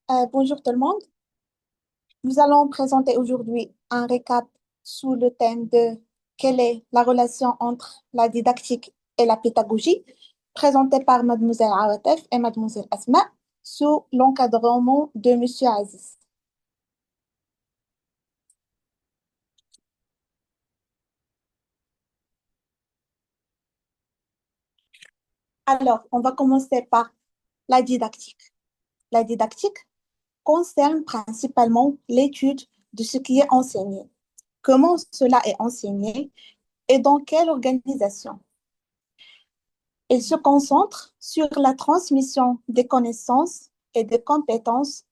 Bonjour tout le monde. Nous allons présenter aujourd'hui un récap sous le thème de quelle est la relation entre la didactique et la pédagogie, présenté par Mademoiselle Awatef et Mademoiselle Asma sous l'encadrement de Monsieur Aziz. Alors, on va commencer par la didactique. La didactique concerne principalement l'étude de ce qui est enseigné, comment cela est enseigné et dans quelle organisation. Il se concentre sur la transmission des connaissances et des compétences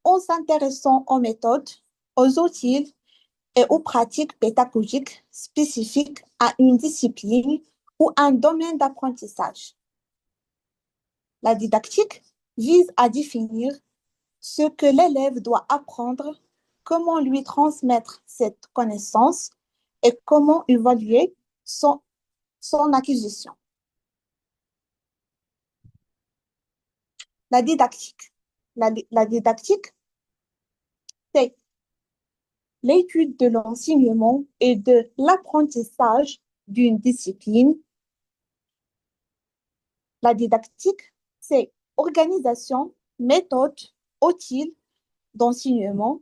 en s'intéressant aux méthodes, aux outils et aux pratiques pédagogiques spécifiques à une discipline ou un domaine d'apprentissage. La didactique vise à définir ce que l'élève doit apprendre, comment lui transmettre cette connaissance et comment évaluer son acquisition. La didactique. La didactique, c'est l'étude de l'enseignement et de l'apprentissage d'une discipline. La didactique, c'est organisation, méthode, outils d'enseignement.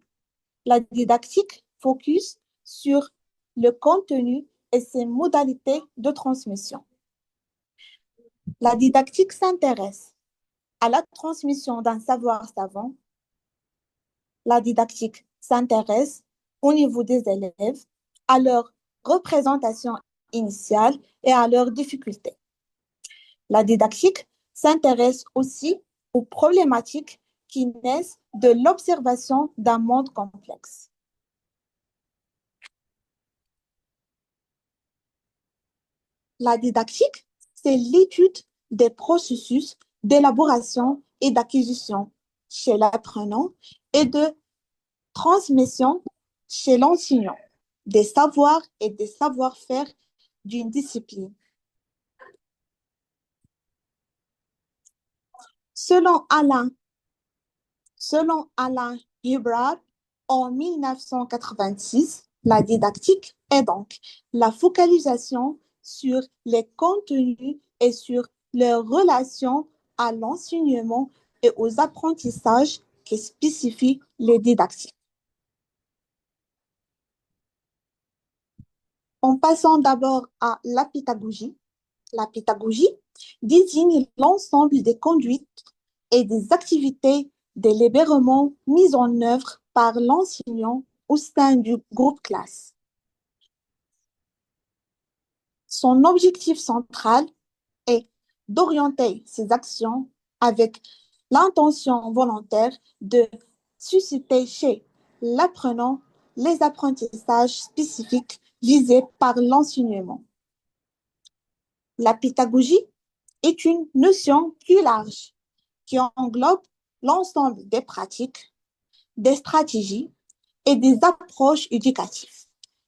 La didactique focus sur le contenu et ses modalités de transmission. La didactique s'intéresse à la transmission d'un savoir savant. La didactique s'intéresse au niveau des élèves, à leur représentation initiale et à leurs difficultés. La didactique s'intéresse aussi aux problématiques qui naissent de l'observation d'un monde complexe. La didactique, c'est l'étude des processus d'élaboration et d'acquisition chez l'apprenant et de transmission chez l'enseignant des savoirs et des savoir-faire d'une discipline. Selon Alain, selon Alain Hubbard, en 1986, la didactique est donc la focalisation sur les contenus et sur leurs relations à l'enseignement et aux apprentissages qui spécifient les didactiques. En passant d'abord à la pédagogie désigne l'ensemble des conduites et des activités délibérément mises en œuvre par l'enseignant au sein du groupe classe. Son objectif central est d'orienter ses actions avec l'intention volontaire de susciter chez l'apprenant les apprentissages spécifiques visés par l'enseignement. La pédagogie est une notion plus large qui englobe l'ensemble des pratiques, des stratégies et des approches éducatives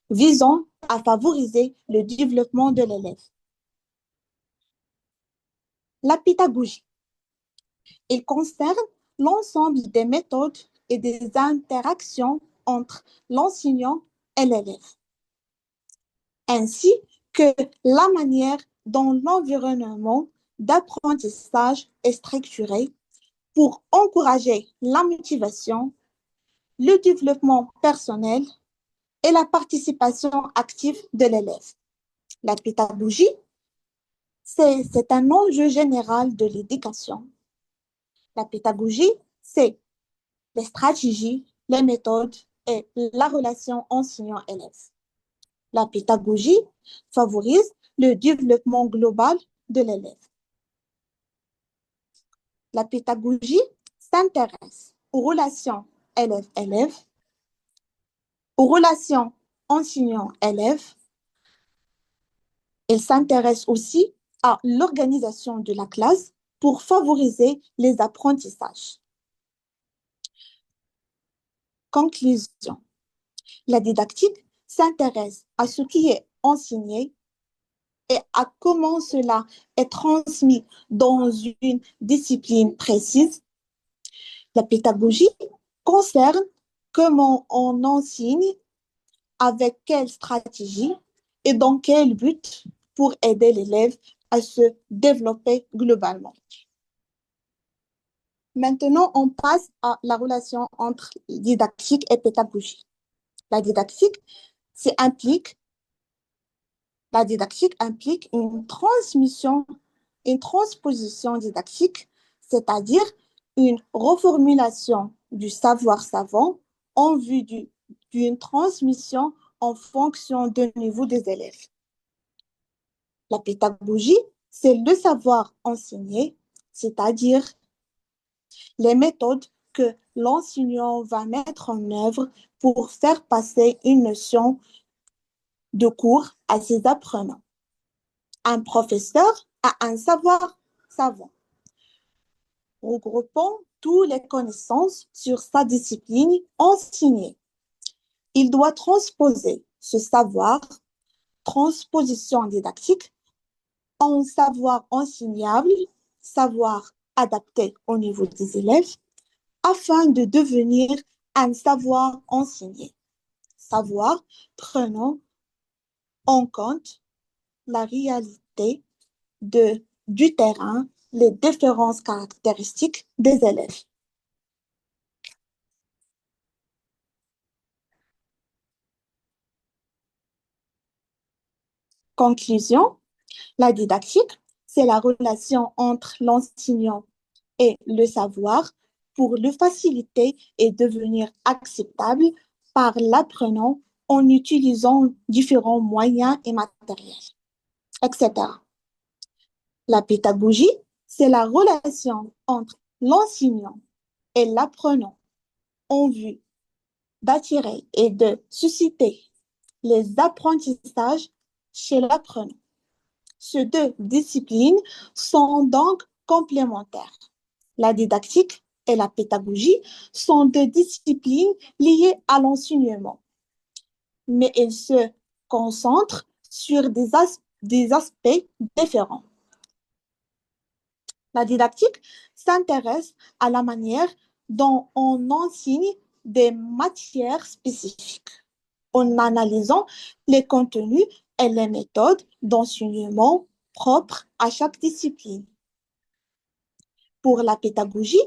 visant à favoriser le développement de l'élève. La pédagogie, il concerne l'ensemble des méthodes et des interactions entre l'enseignant et l'élève, ainsi que la manière dont l'environnement d'apprentissage est structuré pour encourager la motivation, le développement personnel et la participation active de l'élève. La pédagogie, c'est un enjeu général de l'éducation. La pédagogie, c'est les stratégies, les méthodes et la relation enseignant-élève. La pédagogie favorise le développement global de l'élève. La pédagogie s'intéresse aux relations élève-élève, aux relations enseignant-élève. Elle s'intéresse aussi à l'organisation de la classe pour favoriser les apprentissages. Conclusion. La didactique s'intéresse à ce qui est enseigné et à comment cela est transmis dans une discipline précise. La pédagogie concerne comment on enseigne, avec quelle stratégie et dans quel but pour aider l'élève à se développer globalement. Maintenant, on passe à la relation entre didactique et pédagogie. La didactique, implique, la didactique implique une transposition didactique, c'est-à-dire une reformulation du savoir savant en vue d'une transmission en fonction du niveau des élèves. La pédagogie, c'est le savoir enseigné, c'est-à-dire les méthodes que l'enseignant va mettre en œuvre pour faire passer une notion de cours à ses apprenants. Un professeur a un savoir savant, regroupant toutes les connaissances sur sa discipline enseignée. Il doit transposer ce savoir, transposition didactique, en savoir enseignable, savoir adapté au niveau des élèves, afin de devenir un savoir enseigné. Savoir prenant en compte la réalité du terrain, les différentes caractéristiques des élèves. Conclusion, la didactique, c'est la relation entre l'enseignant et le savoir pour le faciliter et devenir acceptable par l'apprenant en utilisant différents moyens et matériels, etc. La pédagogie, c'est la relation entre l'enseignant et l'apprenant en vue d'attirer et de susciter les apprentissages chez l'apprenant. Ces deux disciplines sont donc complémentaires. La didactique et la pédagogie sont deux disciplines liées à l'enseignement, mais elles se concentrent sur des aspects différents. La didactique s'intéresse à la manière dont on enseigne des matières spécifiques, en analysant les contenus et les méthodes d'enseignement propres à chaque discipline. Pour la pédagogie,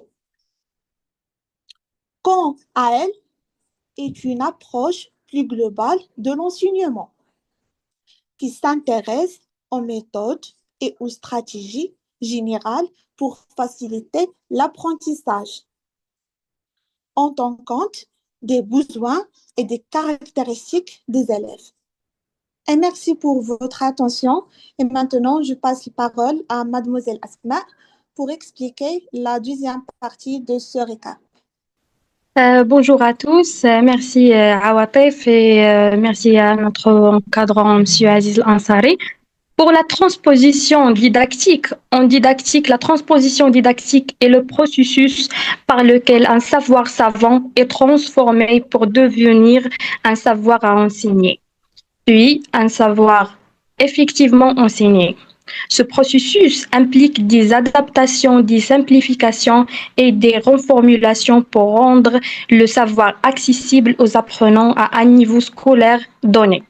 quant à elle, est une approche plus globale de l'enseignement qui s'intéresse aux méthodes et aux stratégies générales pour faciliter l'apprentissage en tenant compte des besoins et des caractéristiques des élèves. Et merci pour votre attention. Et maintenant, je passe la parole à Mademoiselle Asma pour expliquer la deuxième partie de ce récap. Bonjour à tous, merci Awatef et merci à notre encadrant M. Aziz Ansari. Pour la transposition didactique, en didactique, la transposition didactique est le processus par lequel un savoir savant est transformé pour devenir un savoir à enseigner, puis un savoir effectivement enseigné. Ce processus implique des adaptations, des simplifications et des reformulations pour rendre le savoir accessible aux apprenants à un niveau scolaire donné.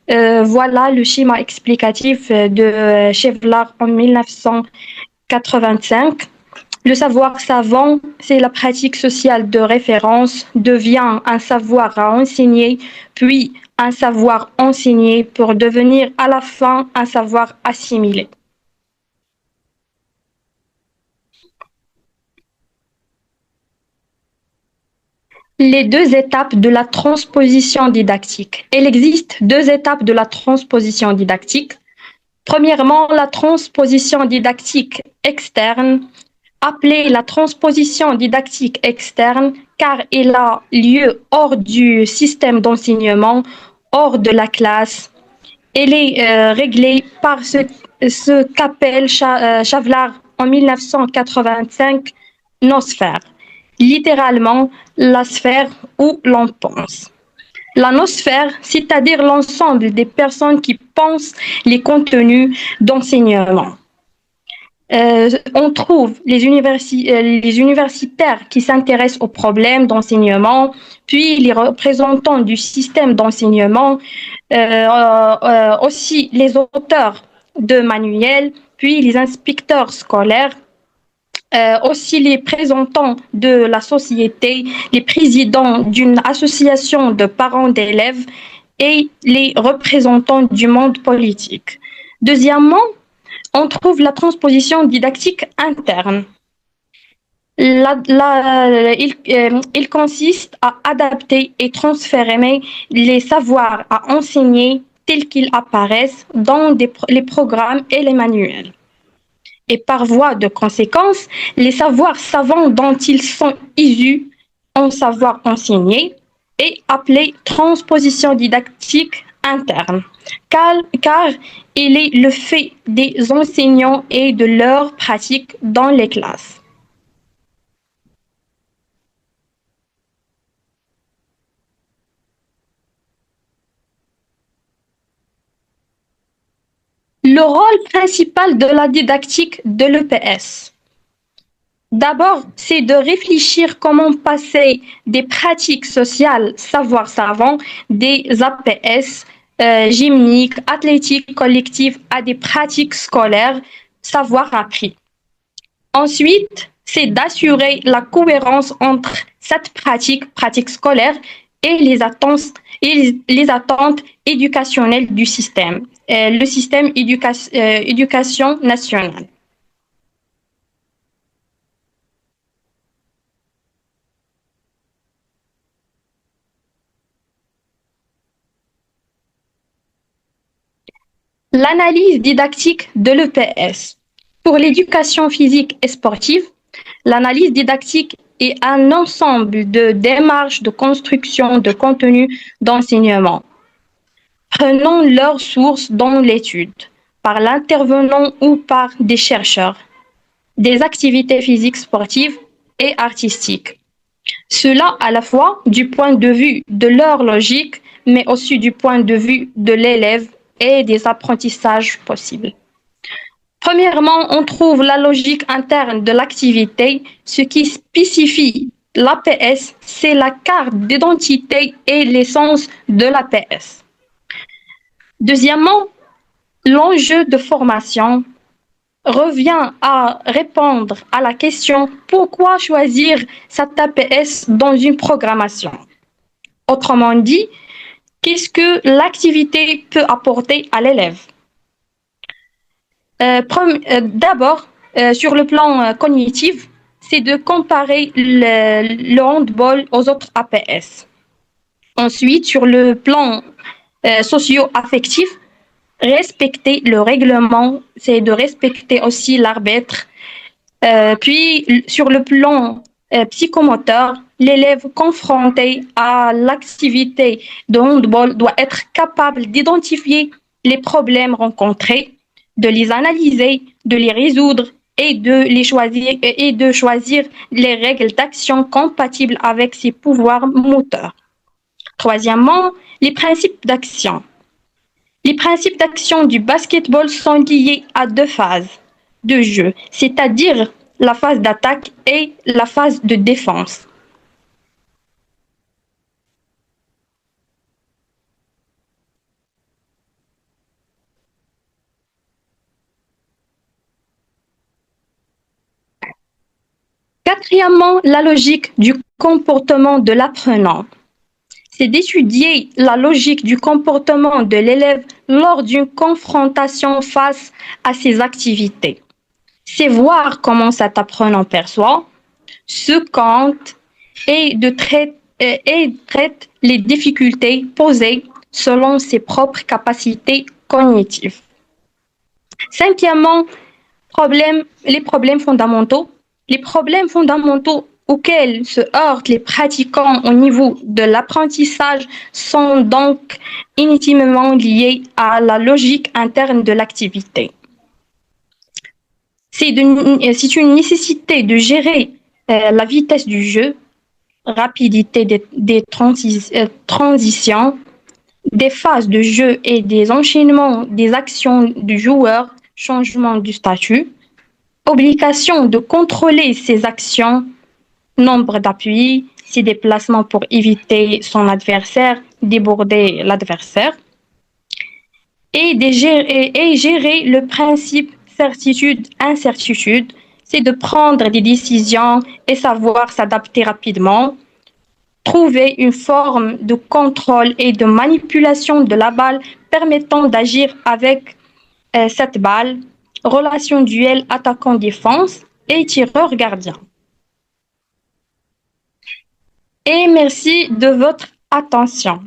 Voilà le schéma explicatif de Chevlar en 1985. Le savoir savant, c'est la pratique sociale de référence, devient un savoir à enseigner, puis un savoir enseigné pour devenir à la fin un savoir assimilé. Les deux étapes de la transposition didactique. Il existe deux étapes de la transposition didactique. Premièrement, la transposition didactique externe, appelée la transposition didactique externe, car elle a lieu hors du système d'enseignement, hors de la classe. Elle est réglée par ce qu'appelle Chavlar en 1985 nosphère, littéralement la sphère où l'on pense. La nosphère, c'est-à-dire l'ensemble des personnes qui pensent les contenus d'enseignement. On trouve les universitaires qui s'intéressent aux problèmes d'enseignement, puis les représentants du système d'enseignement, aussi les auteurs de manuels, puis les inspecteurs scolaires, aussi les représentants de la société, les présidents d'une association de parents d'élèves et les représentants du monde politique. Deuxièmement, on trouve la transposition didactique interne. Il consiste à adapter et transférer les savoirs à enseigner tels qu'ils apparaissent dans les programmes et les manuels. Et par voie de conséquence, les savoirs savants dont ils sont issus en savoir enseigner est appelé transposition didactique interne, car il est le fait des enseignants et de leurs pratiques dans les classes. Le rôle principal de la didactique de l'EPS. D'abord, c'est de réfléchir comment passer des pratiques sociales, savoir savant, des APS, gymniques, athlétiques collectives à des pratiques scolaires, savoir appris. Ensuite, c'est d'assurer la cohérence entre cette pratique scolaire, et les attentes éducationnelles du système, le système éducation nationale. L'analyse didactique de l'EPS. Pour l'éducation physique et sportive, l'analyse didactique est un ensemble de démarches de construction de contenu d'enseignement. Prenons leur source dans l'étude, par l'intervenant ou par des chercheurs, des activités physiques, sportives et artistiques. Cela à la fois du point de vue de leur logique, mais aussi du point de vue de l'élève et des apprentissages possibles. Premièrement, on trouve la logique interne de l'activité. Ce qui spécifie l'APS, c'est la carte d'identité et l'essence de l'APS. Deuxièmement, l'enjeu de formation revient à répondre à la question pourquoi choisir cette APS dans une programmation. Autrement dit, qu'est-ce que l'activité peut apporter à l'élève? D'abord, sur le plan cognitif, c'est de comparer le handball aux autres APS. Ensuite, sur le plan socio-affectif, respecter le règlement, c'est de respecter aussi l'arbitre. Puis, sur le plan psychomoteur, l'élève confronté à l'activité de handball doit être capable d'identifier les problèmes rencontrés, de les analyser, de les résoudre et de choisir les règles d'action compatibles avec ses pouvoirs moteurs. Troisièmement, les principes d'action. Les principes d'action du basketball sont liés à deux phases de jeu, c'est-à-dire la phase d'attaque et la phase de défense. Quatrièmement, la logique du comportement de l'apprenant. C'est d'étudier la logique du comportement de l'élève lors d'une confrontation face à ses activités. C'est voir comment cet apprenant perçoit, se compte et traite les difficultés posées selon ses propres capacités cognitives. Cinquièmement, les problèmes fondamentaux. Les problèmes fondamentaux auxquels se heurtent les pratiquants au niveau de l'apprentissage sont donc intimement liés à la logique interne de l'activité. C'est une nécessité de gérer la vitesse du jeu, rapidité des transitions, des phases de jeu et des enchaînements des actions du joueur, changement du statut. obligation de contrôler ses actions, nombre d'appuis, ses déplacements pour éviter son adversaire, déborder l'adversaire, et gérer le principe certitude-incertitude, c'est de prendre des décisions et savoir s'adapter rapidement, trouver une forme de contrôle et de manipulation de la balle permettant d'agir avec cette balle, relation duel attaquant-défense et tireur-gardien. Et merci de votre attention.